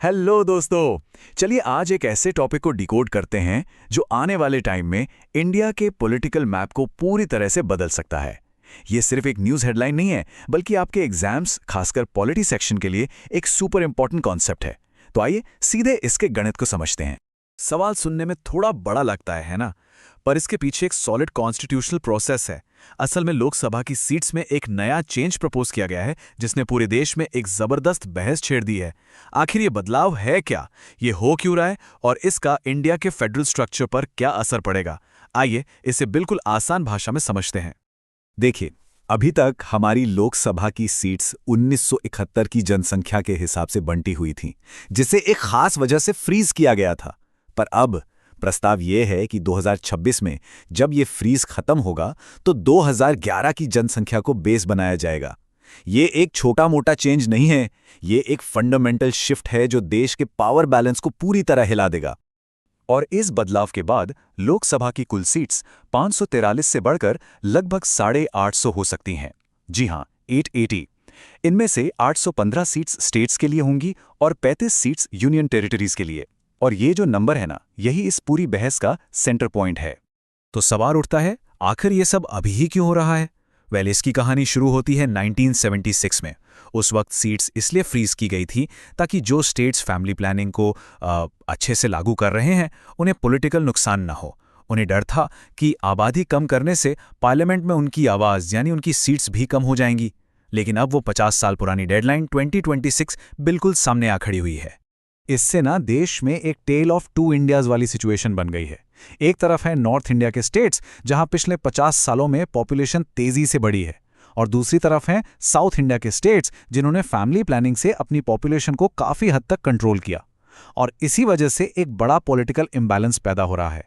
Hello दोस्तों। चलिए आज एक ऐसे टॉपिक को डिकोड करते हैं जो आने वाले टाइम में इंडिया के पॉलिटिकल मैप को पूरी तरह से बदल सकता है। ये सिर्फ एक न्यूज़ हेडलाइन नहीं है, बल्कि आपके एग्जाम्स, खासकर पॉलिटी सेक्शन के लिए एक सुपर इंपॉर्टेंट कॉन्सेप्ट है। तो आइए सीधे इसके गणित को समझते हैं। सवाल सुनने में थोड़ा बड़ा लगता है ना? पर इसके पीछे एक सॉलिड कॉन्स्टिट्यूशनल प्रोसेस है। असल में लोकसभा की सीट्स में एक नया चेंज प्रपोज किया गया है जिसने पूरे देश में एक जबरदस्त बहस छेड़ दी है। आखिर ये बदलाव है क्या, ये हो क्यों रहा है और इसका इंडिया के फेडरल स्ट्रक्चर पर क्या असर पड़ेगा? आइए इसे बिल्कुल आसान भाषा में समझते हैं। देखिए, अभी तक हमारी लोकसभा की सीट्स 1971 की जनसंख्या के हिसाब से बंटी हुई थीं, जिसे एक खास वजह से फ्रीज किया गया था। पर अब प्रस्ताव यह है कि 2026 में जब ये फ्रीज खत्म होगा तो 2011 की जनसंख्या को बेस बनाया जाएगा। ये एक छोटा मोटा चेंज नहीं है, ये एक फंडामेंटल शिफ्ट है जो देश के पावर बैलेंस को पूरी तरह हिला देगा। और इस बदलाव के बाद लोकसभा की कुल सीट्स 543 से बढ़कर लगभग 850 हो सकती हैं। जी हां, 880। इनमें से 815 सीट्स स्टेट्स के लिए होंगी और 35 सीट्स यूनियन टेरिटरीज के लिए। और ये जो नंबर है ना, यही इस पूरी बहस का सेंटर पॉइंट है। तो सवाल उठता है, आखिर ये सब अभी ही क्यों हो रहा है? इसकी कहानी शुरू होती है 1976 में। उस वक्त सीट्स इसलिए फ्रीज की गई थी ताकि जो स्टेट्स फैमिली प्लानिंग को अच्छे से लागू कर रहे हैं उन्हें पॉलिटिकल नुकसान ना हो। उन्हें डर था कि आबादी कम करने से पार्लियामेंट में उनकी आवाज़ यानी उनकी सीट्स भी कम हो जाएंगी। लेकिन अब वो 50 साल पुरानी डेडलाइन 2026 बिल्कुल सामने आ खड़ी हुई है। इससे ना देश में एक टेल ऑफ टू इंडियाज़ वाली सिचुएशन बन गई है। एक तरफ है नॉर्थ इंडिया के स्टेट्स जहां पिछले 50 सालों में पॉपुलेशन तेजी से बढ़ी है, और दूसरी तरफ हैं साउथ इंडिया के स्टेट्स जिन्होंने फैमिली प्लानिंग से अपनी पॉपुलेशन को काफ़ी हद तक कंट्रोल किया। और इसी वजह से एक बड़ा पॉलिटिकल इम्बैलेंस पैदा हो रहा है।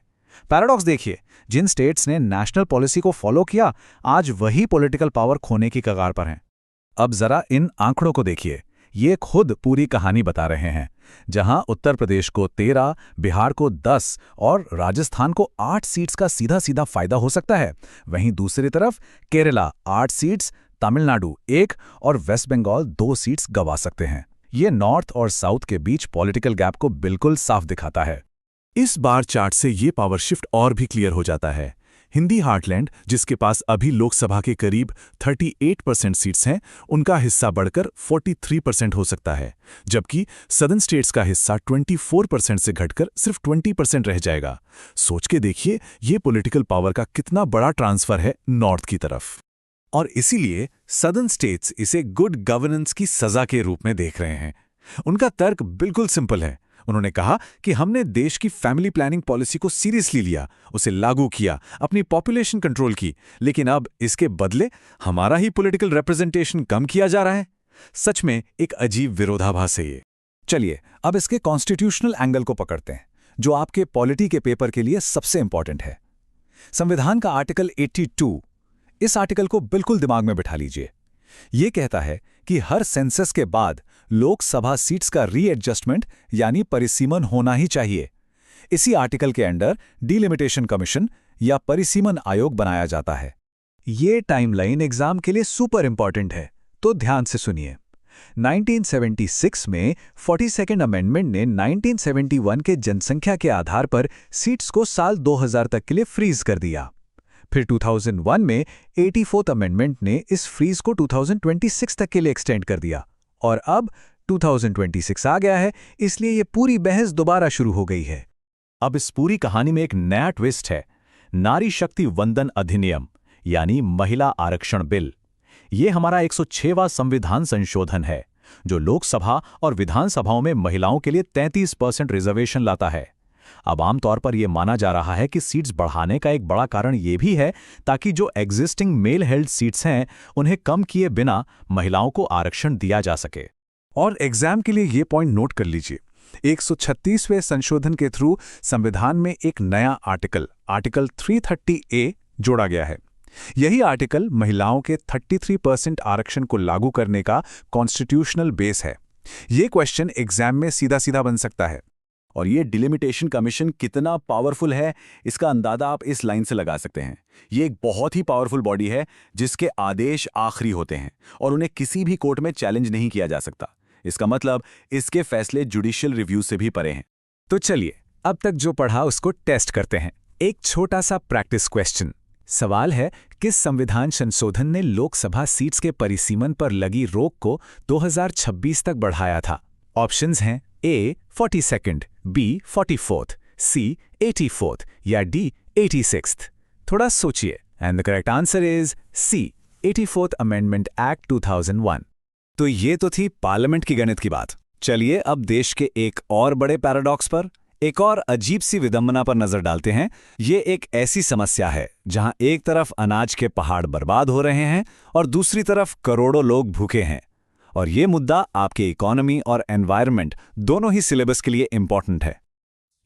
पैराडॉक्स देखिए, जिन स्टेट्स ने नेशनल पॉलिसी को फॉलो किया आज वही पॉलिटिकल पावर खोने की कगार पर हैं। अब जरा इन आंकड़ों को देखिए, ये खुद पूरी कहानी बता रहे हैं। जहां उत्तर प्रदेश को 13, बिहार को 10 और राजस्थान को 8 सीट्स का सीधा सीधा फायदा हो सकता है, वहीं दूसरी तरफ केरला 8 सीट्स, तमिलनाडु 1 और वेस्ट बंगाल 2 सीट्स गंवा सकते हैं। ये नॉर्थ और साउथ के बीच पॉलिटिकल गैप को बिल्कुल साफ दिखाता है। इस बार चार्ट से ये पावर शिफ्ट और भी क्लियर हो जाता है। हिंदी हार्टलैंड, जिसके पास अभी लोकसभा के करीब 38% सीट्स हैं, उनका हिस्सा बढ़कर 43% हो सकता है, जबकि सदर्न स्टेट्स का हिस्सा 24% से घटकर सिर्फ 20% रह जाएगा। सोच के देखिए, ये पॉलिटिकल पावर का कितना बड़ा ट्रांसफर है नॉर्थ की तरफ। और इसीलिए सदर्न स्टेट्स इसे गुड गवर्नेंस की सजा के रूप में देख रहे हैं। उनका तर्क बिल्कुल सिंपल है। उन्होंने कहा कि हमने देश की फैमिली प्लानिंग पॉलिसी को सीरियसली लिया, उसे लागू किया, अपनी पॉपुलेशन कंट्रोल की, लेकिन अब इसके बदले हमारा ही पॉलिटिकल रिप्रेजेंटेशन कम किया जा रहा है। सच में एक अजीब विरोधाभास है ये। चलिए अब इसके कॉन्स्टिट्यूशनल एंगल को पकड़ते हैं, जो आपके पॉलिटी के पेपर के लिए सबसे इंपॉर्टेंट है। संविधान का आर्टिकल 82, इस आर्टिकल को बिल्कुल दिमाग में बिठा लीजिए। ये कहता है कि हर सेंसस के बाद लोकसभा सीट्स का रीएडजस्टमेंट यानी परिसीमन होना ही चाहिए। इसी आर्टिकल के अंडर डिलिमिटेशन कमीशन या परिसीमन आयोग बनाया जाता है। ये टाइमलाइन एग्जाम के लिए सुपर इंपॉर्टेंट है, तो ध्यान से सुनिए। 1976 में 42nd अमेंडमेंट ने 1971 के जनसंख्या के आधार पर सीट्स को साल 2000 तक के लिए फ्रीज कर दिया। फिर 2001 में 84th अमेंडमेंट ने इस फ्रीज को 2026 तक के लिए एक्सटेंड कर दिया, और अब 2026 आ गया है, इसलिए ये पूरी बहस दोबारा शुरू हो गई है। अब इस पूरी कहानी में एक नया ट्विस्ट है, नारी शक्ति वंदन अधिनियम यानी महिला आरक्षण बिल। ये हमारा 106वां संविधान संशोधन है जो लोकसभा और विधानसभाओं में महिलाओं के लिए 33% रिजर्वेशन लाता है। अब आमतौर पर यह माना जा रहा है कि सीट्स बढ़ाने का एक बड़ा कारण यह भी है ताकि जो एग्जिस्टिंग मेल हेल्ड सीट्स हैं उन्हें कम किए बिना महिलाओं को आरक्षण दिया जा सके। और एग्जाम के लिए यह पॉइंट नोट कर लीजिए, 136वें संशोधन के थ्रू संविधान में एक नया आर्टिकल 330A जोड़ा गया है। यही आर्टिकल महिलाओं के 33% आरक्षण को लागू करने का कॉन्स्टिट्यूशनल बेस है। ये क्वेश्चन एग्जाम में सीधा सीधा बन सकता है। और ये डिलिमिटेशन कमीशन कितना पावरफुल है, इसका अंदाजा आप इस लाइन से लगा सकते हैं। ये एक बहुत ही पावरफुल बॉडी है जिसके आदेश आखिरी होते हैं और उन्हें किसी भी कोर्ट में चैलेंज नहीं किया जा सकता। इसका मतलब इसके फैसले जुडिशियल रिव्यू से भी परे हैं। तो चलिए अब तक जो पढ़ा उसको टेस्ट करते हैं। एक छोटा सा प्रैक्टिस क्वेश्चन। सवाल है, किस संविधान संशोधन ने लोकसभा सीट्स के परिसीमन पर लगी रोक को 2026 तक बढ़ाया था? ऑप्शंस हैं A 42nd, B 44th, C 84th या D 86th। थोड़ा सोचिए and the correct answer is C 84th amendment act 2001। तो ये तो थी पार्लियामेंट की गणित की बात। चलिए अब देश के एक और बड़े पैराडॉक्स पर, एक और अजीब सी विडंबना पर नजर डालते हैं। ये एक ऐसी समस्या है जहां एक तरफ अनाज के पहाड़ बर्बाद हो रहे हैं और दूसरी तरफ करोड़ों लोग भूखे हैं। और ये मुद्दा आपके इकोनॉमी और एनवायरनमेंट दोनों ही सिलेबस के लिए इंपॉर्टेंट है।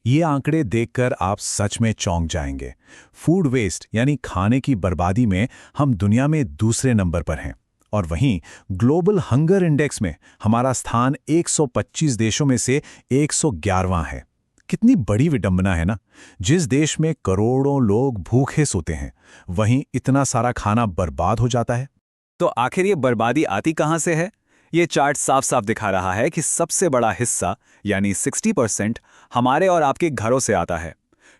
ये आंकड़े देखकर आप सच में चौंक जाएंगे। फूड वेस्ट यानी खाने की बर्बादी में हम दुनिया में दूसरे नंबर पर हैं, और वहीं ग्लोबल हंगर इंडेक्स में हमारा स्थान 125 देशों में से 111वां है। कितनी बड़ी विडंबना है ना। जिस देश में करोड़ों लोग भूखे सोते हैं, वहीं इतना सारा खाना बर्बाद हो जाता है। तो आखिर ये बर्बादी आती कहां से है? ये चार्ट साफ साफ दिखा रहा है कि सबसे बड़ा हिस्सा यानी 60% हमारे और आपके घरों से आता है,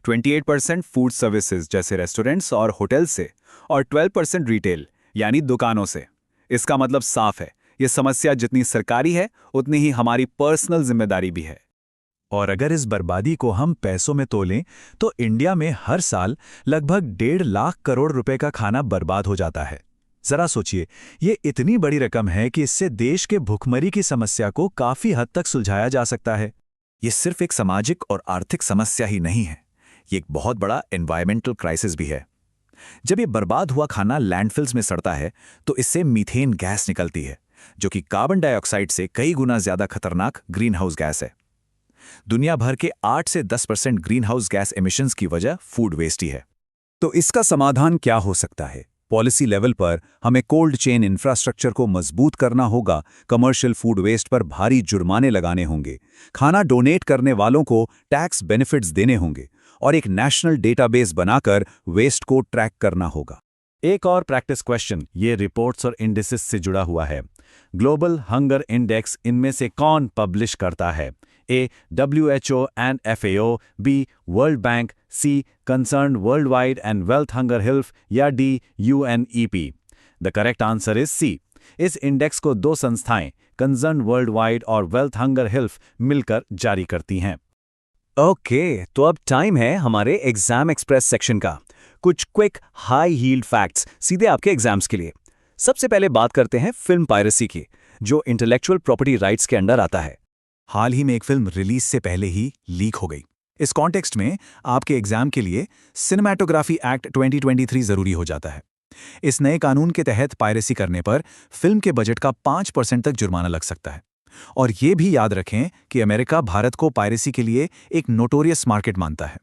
28% फूड सर्विसेज जैसे रेस्टोरेंट्स और होटल से, और 12% रिटेल यानी दुकानों से। इसका मतलब साफ है, ये समस्या जितनी सरकारी है उतनी ही हमारी पर्सनल जिम्मेदारी भी है। और अगर इस बर्बादी को हम पैसों में तोलें तो इंडिया में हर साल लगभग 1.5 लाख करोड़ रुपए का खाना बर्बाद हो जाता है। जरा सोचिए, ये इतनी बड़ी रकम है कि इससे देश के भुखमरी की समस्या को काफी हद तक सुलझाया जा सकता है। ये सिर्फ एक सामाजिक और आर्थिक समस्या ही नहीं है, ये एक बहुत बड़ा एनवायरमेंटल क्राइसिस भी है। जब ये बर्बाद हुआ खाना लैंडफिल्स में सड़ता है तो इससे मीथेन गैस निकलती है, जो कि कार्बन डाइऑक्साइड से कई गुना ज्यादा खतरनाक ग्रीन हाउस गैस है। दुनिया भर के 8 से 10% ग्रीन हाउस गैस एमिशंस की वजह फूड वेस्ट ही है। तो इसका समाधान क्या हो सकता है? पॉलिसी लेवल पर हमें कोल्ड चेन इंफ्रास्ट्रक्चर को मजबूत करना होगा, कमर्शियल फूड वेस्ट पर भारी जुर्माने लगाने होंगे, खाना डोनेट करने वालों को टैक्स बेनिफिट्स देने होंगे और एक नेशनल डेटाबेस बनाकर वेस्ट को ट्रैक करना होगा। एक और प्रैक्टिस क्वेश्चन, ये रिपोर्ट्स और इंडिसेस से जुड़ा हुआ है। ग्लोबल हंगर इंडेक्स इनमें से कौन पब्लिश करता है? A. WHO and FAO, B. World Bank, C. Concerned Worldwide and Wealth Hunger Health या D. UNEP। The correct answer is C. इस इंडेक्स को दो संस्थाएं Concerned Worldwide और Wealth Hunger Health मिलकर जारी करती हैं। ओके, तो अब टाइम है हमारे एग्जाम एक्सप्रेस सेक्शन का। कुछ क्विक हाई हील्ड फैक्ट्स सीधे आपके एग्जाम्स के लिए। सबसे पहले बात करते हैं फिल्म पायरेसी की, जो इंटेलेक्चुअल प्रॉपर्टी राइट्स के अंडर आता है। हाल ही में एक फिल्म रिलीज से पहले ही लीक हो गई। इस कॉन्टेक्स्ट में आपके एग्जाम के लिए सिनेमैटोग्राफी एक्ट 2023 जरूरी हो जाता है। इस नए कानून के तहत पायरेसी करने पर फिल्म के बजट का 5% तक जुर्माना लग सकता है। और ये भी याद रखें कि अमेरिका भारत को पायरेसी के लिए एक नोटोरियस मार्केट मानता है।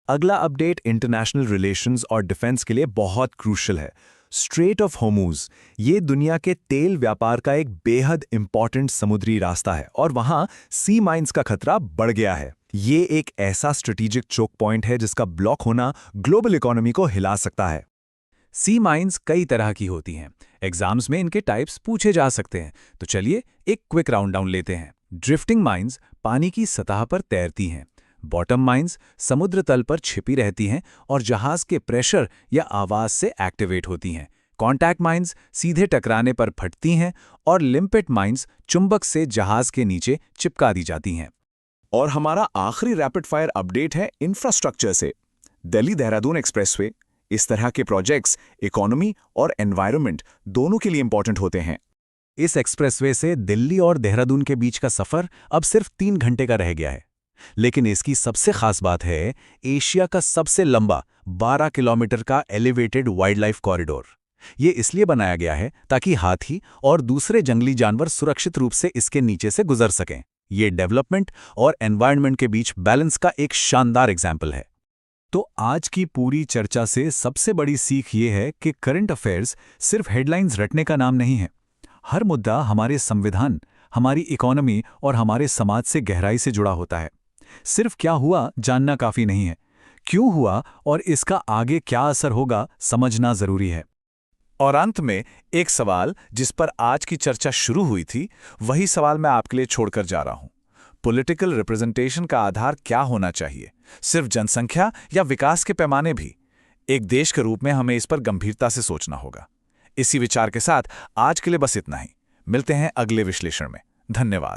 अगला अपडेट इंटरनेशनल रिलेशंस और डिफेंस के लिए बहुत क्रूशियल है। स्ट्रेट ऑफ होर्मुज, ये दुनिया के तेल व्यापार का एक बेहद इंपॉर्टेंट समुद्री रास्ता है और वहां सी माइंस का खतरा बढ़ गया है। ये एक ऐसा स्ट्रेटेजिक चोक पॉइंट है जिसका ब्लॉक होना ग्लोबल इकोनॉमी को हिला सकता है। सी माइंस कई तरह की होती हैं। एग्जाम्स में इनके टाइप्स पूछे जा सकते हैं, तो चलिए एक क्विक राउंड डाउन लेते हैं। ड्रिफ्टिंग माइंस पानी की सतह पर तैरती हैं। बॉटम माइंस समुद्र तल पर छिपी रहती हैं और जहाज के प्रेशर या आवाज से एक्टिवेट होती हैं। कॉन्टैक्ट माइंस सीधे टकराने पर फटती हैं और लिम्पिट माइंस चुंबक से जहाज के नीचे चिपका दी जाती हैं। और हमारा आखिरी रैपिड फायर अपडेट है इंफ्रास्ट्रक्चर से। दिल्ली देहरादून एक्सप्रेसवे, इस तरह के प्रोजेक्ट्स इकोनॉमी और एनवायरनमेंट दोनों के लिए इंपॉर्टेंट होते हैं। इस एक्सप्रेसवे से दिल्ली और देहरादून के बीच का सफर अब सिर्फ 3 घंटे का रह गया है। लेकिन इसकी सबसे खास बात है एशिया का सबसे लंबा 12 किलोमीटर का एलिवेटेड वाइल्ड लाइफ कॉरिडोर। ये इसलिए बनाया गया है ताकि हाथी और दूसरे जंगली जानवर सुरक्षित रूप से इसके नीचे से गुजर सकें। ये डेवलपमेंट और एनवायरनमेंट के बीच बैलेंस का एक शानदार एग्जाम्पल है। तो आज की पूरी चर्चा से सबसे बड़ी सीख ये है कि करंट अफेयर्स सिर्फ हेडलाइंस रटने का नाम नहीं है। हर मुद्दा हमारे संविधान, हमारी इकोनॉमी और हमारे समाज से गहराई से जुड़ा होता है। सिर्फ क्या हुआ जानना काफी नहीं है, क्यों हुआ और इसका आगे क्या असर होगा समझना जरूरी है। और अंत में एक सवाल जिस पर आज की चर्चा शुरू हुई थी, वही सवाल मैं आपके लिए छोड़कर जा रहा हूं। पॉलिटिकल रिप्रेजेंटेशन का आधार क्या होना चाहिए? सिर्फ जनसंख्या या विकास के पैमाने भी? एक देश के रूप में हमें इस पर गंभीरता से सोचना होगा। इसी विचार के साथ आज के लिए बस इतना ही। मिलते हैं अगले विश्लेषण में। धन्यवाद।